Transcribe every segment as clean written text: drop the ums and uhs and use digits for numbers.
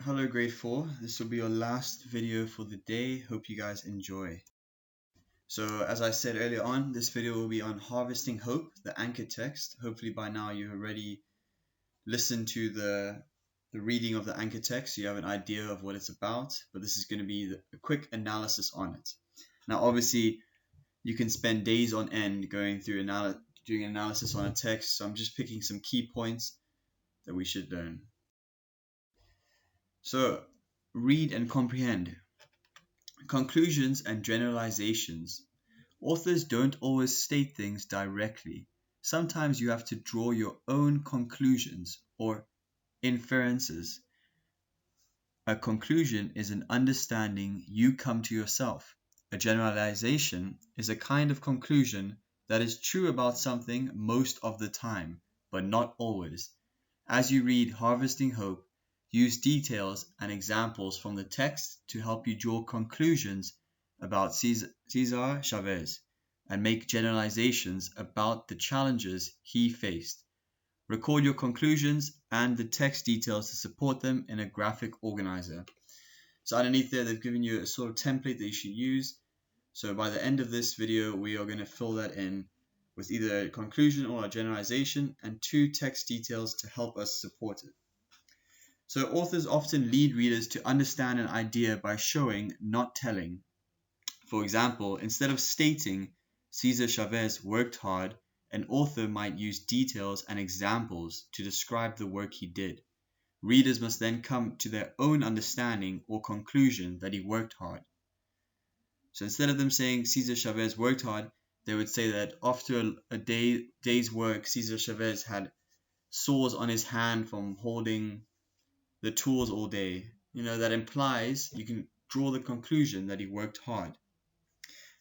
Hello grade 4, this will be your last video for the day. Hope you guys enjoy. So as I said earlier on, this video will be on harvesting hope, the anchor text. Hopefully by now you already listened to the reading of the anchor text, so you have an idea of what it's about, but this is going to be a quick analysis on it. Now obviously you can spend days on end going through doing analysis on a text, so I'm just picking some key points that we should learn. So read and comprehend. Conclusions and generalizations. Authors don't always state things directly. Sometimes you have to draw your own conclusions or inferences. A conclusion is an understanding you come to yourself. A generalization is a kind of conclusion that is true about something most of the time, but not always. As you read Harvesting Hope, use details and examples from the text to help you draw conclusions about Cesar Chavez and make generalizations about the challenges he faced. Record your conclusions and the text details to support them in a graphic organizer. So underneath there, they've given you a sort of template that you should use. So by the end of this video, we are going to fill that in with either a conclusion or a generalization and 2 text details to help us support it. So authors often lead readers to understand an idea by showing, not telling. For example, instead of stating Cesar Chavez worked hard, an author might use details and examples to describe the work he did. Readers must then come to their own understanding or conclusion that he worked hard. So instead of them saying Cesar Chavez worked hard, they would say that after a day's work, Cesar Chavez had sores on his hand from holding the tools all day. That implies you can draw the conclusion that he worked hard.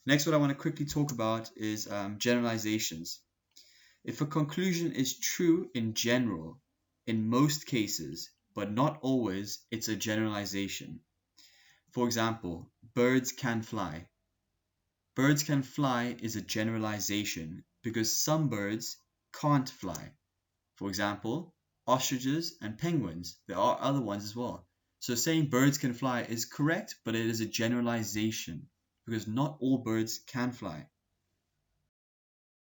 Next, what I want to quickly talk about is generalizations. If a conclusion is true in general, in most cases, but not always, it's a generalization. For example, birds can fly. Birds can fly is a generalization because some birds can't fly. For example, ostriches and penguins. There are other ones as well. So saying birds can fly is correct, but it is a generalization because not all birds can fly.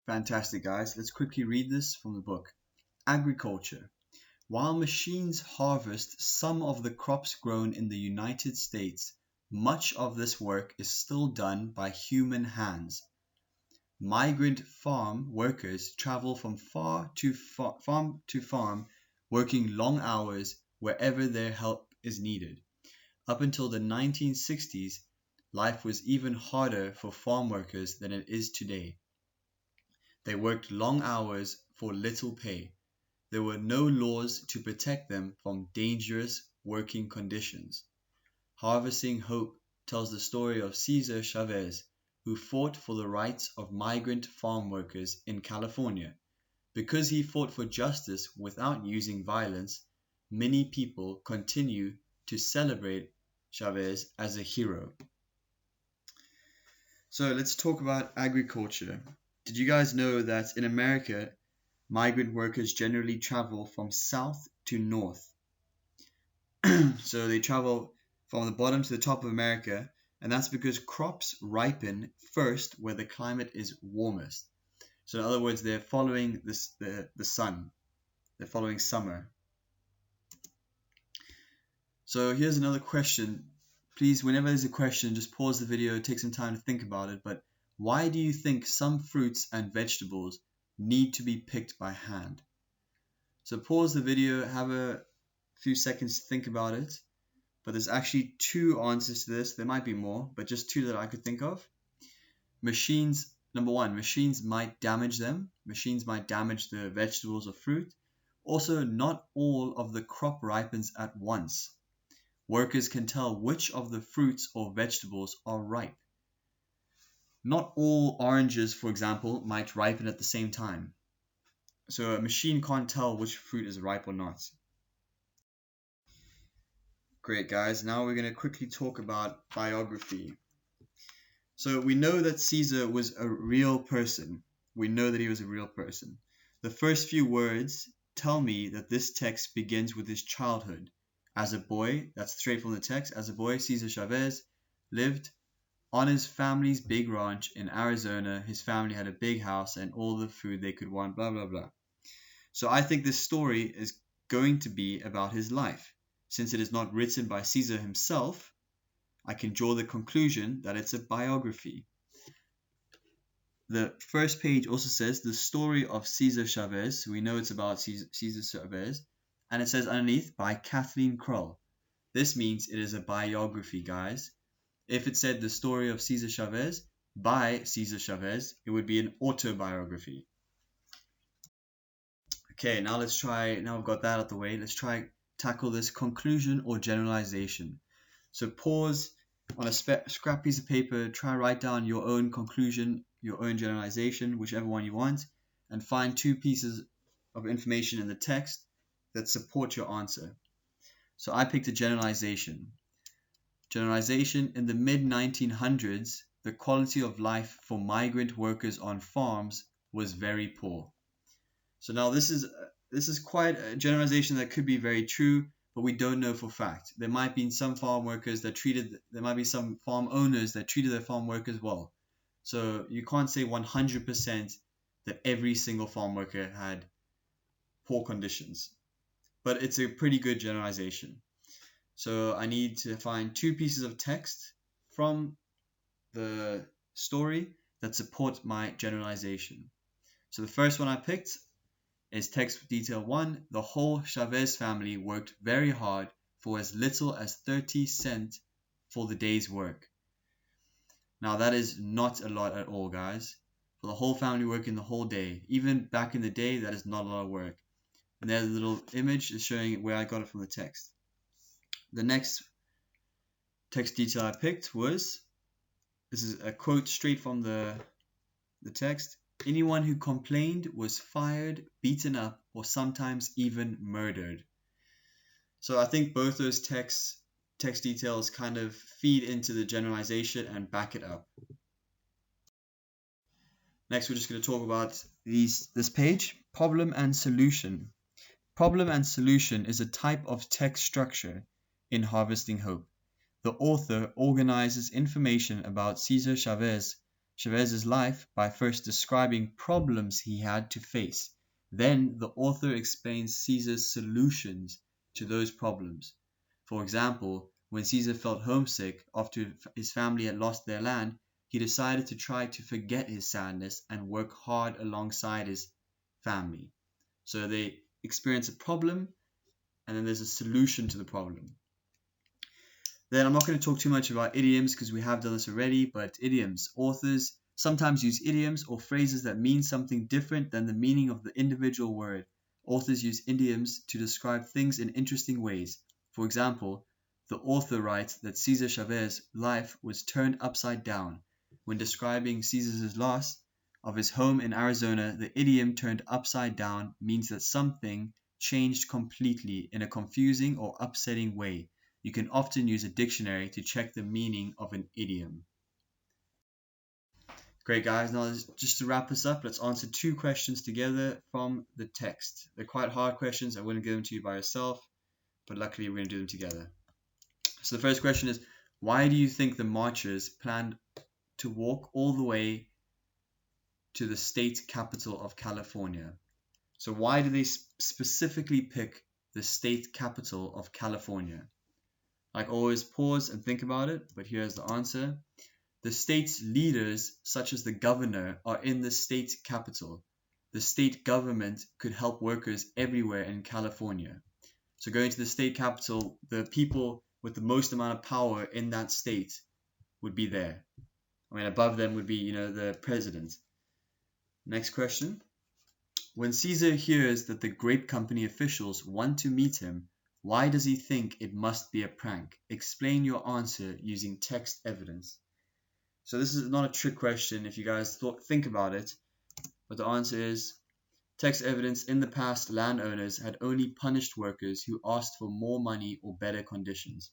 Fantastic, guys. Let's quickly read this from the book. Agriculture. While machines harvest some of the crops grown in the United States, much of this work is still done by human hands. Migrant farm workers travel from farm to farm, working long hours wherever their help is needed. Up until the 1960s, life was even harder for farm workers than it is today. They worked long hours for little pay. There were no laws to protect them from dangerous working conditions. Harvesting Hope tells the story of Cesar Chavez, who fought for the rights of migrant farm workers in California. Because he fought for justice without using violence, many people continue to celebrate Chavez as a hero. So let's talk about agriculture. Did you guys know that in America, migrant workers generally travel from south to north? So they travel from the bottom to the top of America, and that's because crops ripen first where the climate is warmest. So in other words, they're following the sun. They're following summer. So here's another question. Please, whenever there's a question, just pause the video, take some time to think about it. But why do you think some fruits and vegetables need to be picked by hand? So pause the video, have a few seconds to think about it. But there's actually 2 answers to this. There might be more, but just 2 that I could think of. Machines, number 1, machines might damage them. Machines might damage the vegetables or fruit. Also, not all of the crop ripens at once. Workers can tell which of the fruits or vegetables are ripe. Not all oranges, for example, might ripen at the same time. So a machine can't tell which fruit is ripe or not. Great, guys. Now we're going to quickly talk about biography. So we know that Caesar was a real person. We know that he was a real person. The first few words tell me that this text begins with his childhood. As a boy, that's straight from the text, as a boy, Cesar Chavez lived on his family's big ranch in Arizona. His family had a big house and all the food they could want, blah, blah, blah. So I think this story is going to be about his life. Since it is not written by Caesar himself, I can draw the conclusion that it's a biography. The first page also says the story of Cesar Chavez. So we know it's about Cesar Chavez. And it says underneath by Kathleen Kroll. This means it is a biography, guys. If it said the story of Cesar Chavez by Cesar Chavez, it would be an autobiography. Okay, now let's try, now we've got that out of the way, let's try tackle this conclusion or generalization. So pause on a scrap piece of paper, try write down your own conclusion, your own generalization, whichever one you want, and find two pieces of information in the text that support your answer. So I picked a generalization. Generalization: in the mid-1900s, the quality of life for migrant workers on farms was very poor. So now this is quite a generalization that could be very true, but we don't know for fact. There might be some farm workers that there might be some farm owners that treated their farm workers well. So you can't say 100% that every single farm worker had poor conditions. But it's a pretty good generalization. So I need to find two pieces of text from the story that support my generalization. So the first one I picked is text detail 1. The whole Chavez family worked very hard for as little as 30 cents for the day's work. Now that is not a lot at all, guys. For the whole family working the whole day, even back in the day, that is not a lot of work. And there's a little image is showing where I got it from the text. The next text detail I picked was, this is a quote straight from the text. Anyone who complained was fired, beaten up, or sometimes even murdered. So I think both those text details kind of feed into the generalization and back it up. Next, we're just going to talk about this page, problem and solution. Problem and solution is a type of text structure in Harvesting Hope. The author organizes information about Cesar Chavez's life by first describing problems he had to face. Then the author explains Caesar's solutions to those problems. For example, when Caesar felt homesick after his family had lost their land, he decided to try to forget his sadness and work hard alongside his family. So they experience a problem, and then there's a solution to the problem. Then I'm not going to talk too much about idioms because we have done this already, but idioms. Authors sometimes use idioms or phrases that mean something different than the meaning of the individual word. Authors use idioms to describe things in interesting ways. For example, the author writes that Cesar Chavez's life was turned upside down. When describing Caesar's loss of his home in Arizona, the idiom turned upside down means that something changed completely in a confusing or upsetting way. You can often use a dictionary to check the meaning of an idiom. Great, guys. Now, just to wrap this up, let's answer two questions together from the text. They're quite hard questions. I wouldn't give them to you by yourself, but luckily we're going to do them together. So the first question is, why do you think the marchers planned to walk all the way to the state capital of California? So why do they specifically pick the state capital of California? Like always, pause and think about it, but here's the answer. The state's leaders, such as the governor, are in the state capital. The state government could help workers everywhere in California. So going to the state capital, the people with the most amount of power in that state would be there. I mean, above them would be, the president. Next question. When Caesar hears that the grape company officials want to meet him, why does he think it must be a prank? Explain your answer using text evidence. So this is not a trick question if you guys think about it, but the answer is text evidence. In the past, landowners had only punished workers who asked for more money or better conditions.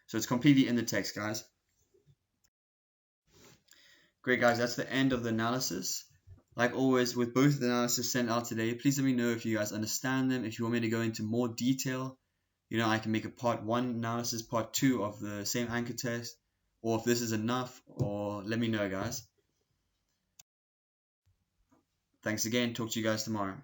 So it's completely in the text, guys. Great, guys. That's the end of the analysis. Like always, with both the analysis sent out today, please let me know if you guys understand them, if you want me to go into more detail. I can make a part 1 analysis, part 2 of the same anchor test, or if this is enough, or let me know, guys. Thanks again. Talk to you guys tomorrow.